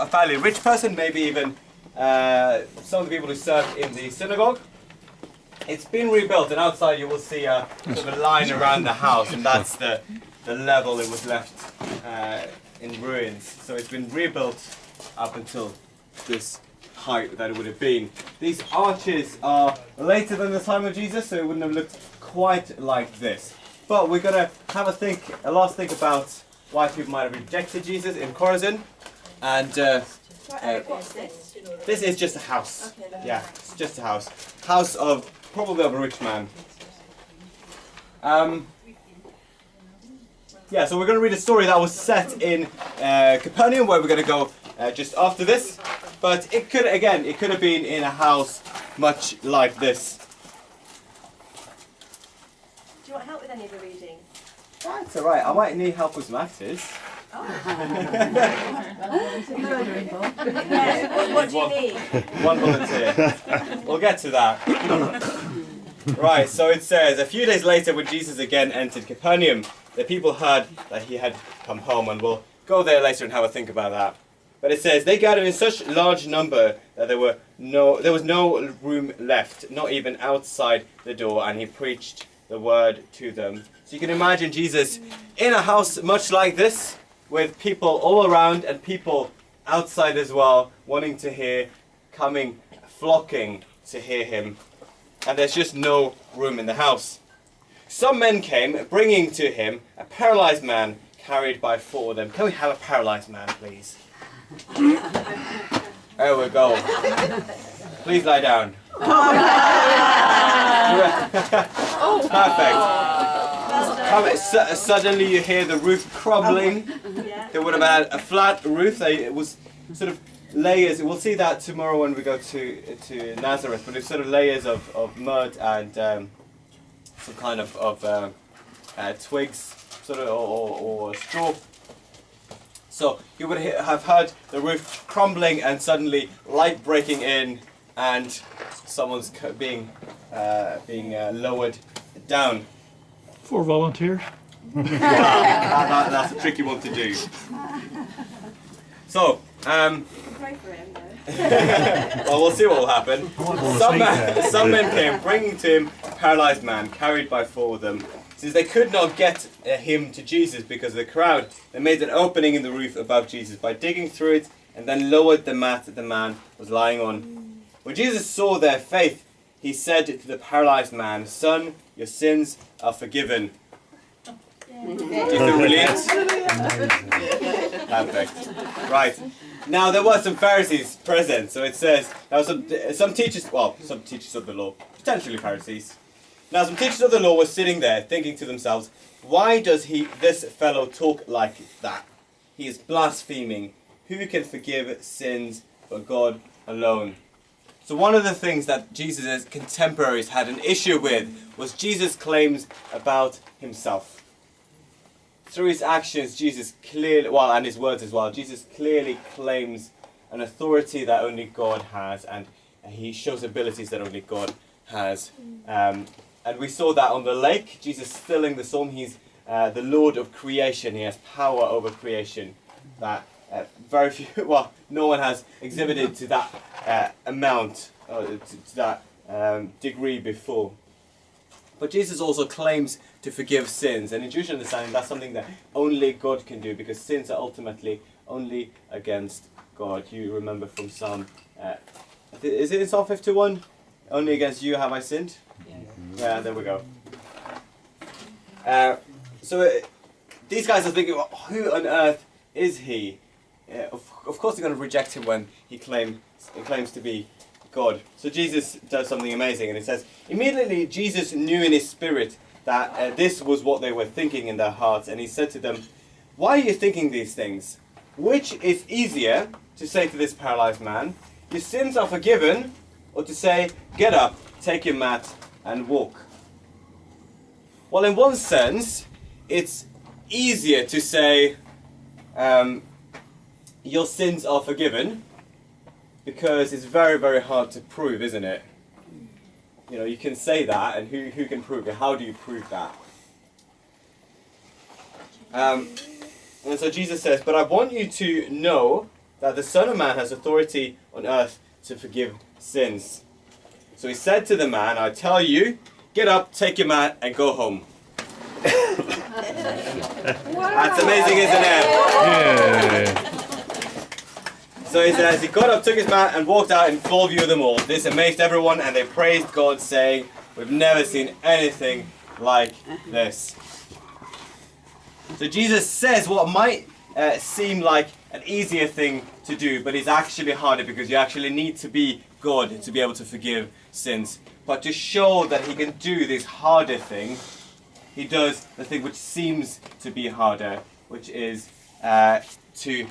a fairly rich person, maybe even some of the people who served in the synagogue. It's been rebuilt, and outside you will see a sort of a line around the house, and that's the level it was left in ruins. So it's been rebuilt up until this height that it would have been. These arches are later than the time of Jesus, so it wouldn't have looked quite like this. But we're going to have a last think about why people might have rejected Jesus in Chorazin. And this is just a house. Yeah, it's just a house. House of probably of a rich man. Yeah, so we're going to read a story that was set in Capernaum, where we're going to go just after this. But it could have been in a house much like this. Do you want help with any of the reading? That's alright, I might need help with some actors. Oh. What do you need? One volunteer. We'll get to that. Right, so it says, a few days later when Jesus again entered Capernaum, the people heard that he had come home, and we'll go there later and have a think about that. But it says, they gathered in such large number that there was no room left, not even outside the door, and he preached the word to them. So you can imagine Jesus in a house much like this, with people all around and people outside as well, wanting to hear, flocking to hear him. And there's just no room in the house. Some men came, bringing to him a paralyzed man carried by 4 of them. Can we have a paralyzed man, please? There we go. Please lie down. Perfect. Suddenly you hear the roof crumbling. They would have had a flat roof. It was sort of layers. We'll see that tomorrow when we go to Nazareth. But it's sort of layers of mud and some kind of twigs, sort of or straw. So you would have heard the roof crumbling and suddenly light breaking in, and someone's being lowered down. 4 volunteers. That's a tricky one to do. So, Pray for him, though. well, we'll see what will happen. Some men came, bringing to him a paralyzed man, carried by 4 of them. Since they could not get him to Jesus because of the crowd, they made an opening in the roof above Jesus by digging through it, and then lowered the mat that the man was lying on. When Jesus saw their faith, he said to the paralyzed man, "Son, your sins are forgiven." Do you feel brilliant? Perfect. Right. Now there were some Pharisees present, so it says there were some teachers of the law, potentially Pharisees. Now some teachers of the law were sitting there, thinking to themselves, "Why does this fellow talk like that? He is blaspheming. Who can forgive sins but God alone?" So one of the things that Jesus' contemporaries had an issue with was Jesus' claims about himself. Through his actions, Jesus clearly, and his words as well, Jesus clearly claims an authority that only God has, and he shows abilities that only God has. And we saw that on the lake, Jesus stilling the storm. He's the Lord of creation. He has power over creation that very few, no one has exhibited to that amount, to that degree before. But Jesus also claims to forgive sins, and in Jewish understanding, that's something that only God can do, because sins are ultimately only against God. You remember from Psalm, is it in Psalm 51? Only against you have I sinned? Yeah, there we go. These guys are thinking, well, who on earth is he? Of course they're going to reject him when he claims to be God. So Jesus does something amazing, and it says, immediately Jesus knew in his spirit that this was what they were thinking in their hearts, and he said to them, "Why are you thinking these things? Which is easier to say to this paralyzed man, 'Your sins are forgiven,' or to say, 'Get up, take your mat and walk'?" Well, in one sense, it's easier to say, "Your sins are forgiven," because it's very, very hard to prove, isn't it? You know, you can say that, and who can prove it? How do you prove that? And so Jesus says, "But I want you to know that the Son of Man has authority on earth to forgive sins. So he said to the man, I tell you, get up, take your mat, and go home. That's amazing, isn't it? Yeah. So he says, he got up, took his mat, and walked out in full view of them all. This amazed everyone, and they praised God, saying, we've never seen anything like this. So Jesus says what might seem like an easier thing to do, but it's actually harder, because you actually need to be God to be able to forgive sins. But to show that he can do this harder thing, he does the thing which seems to be harder, which is to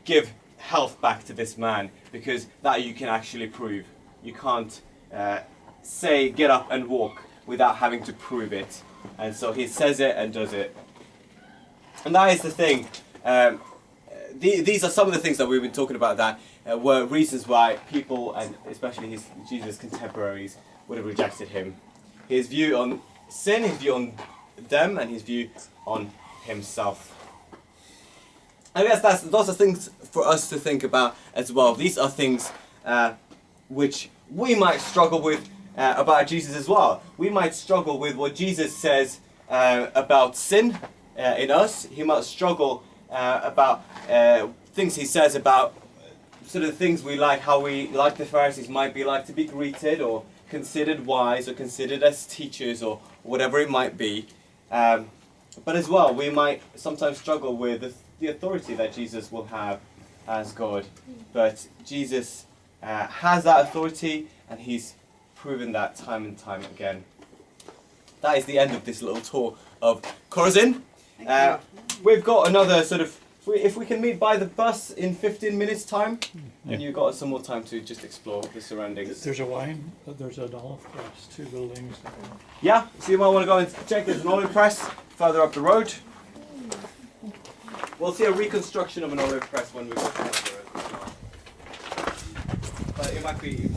give health back to this man, because that you can actually prove. You can't say get up and walk without having to prove it. And so he says it and does it. And that is the thing. These are some of the things that we've been talking about that were reasons why people, and especially Jesus' contemporaries, would have rejected him. His view on sin, his view on them, and his view on himself. I guess those are things for us to think about as well. These are things which we might struggle with about Jesus as well. We might struggle with what Jesus says about sin in us. He might struggle about things he says about sort of things we like, how we, like the Pharisees, might be like to be greeted or considered wise or considered as teachers or whatever it might be. But as well, we might sometimes struggle with the authority that Jesus will have as God. But Jesus has that authority, and he's proven that time and time again. That is the end of this little tour of Chorazin. We've got another sort of, if we can meet by the bus in 15 minutes time, and you've got some more time to just explore the surroundings. There's a wine, there's an olive press, 2 buildings. Yeah, so you might want to go and check. There's an olive press further up the road. We'll see a reconstruction of an olive press when we go further. But it might be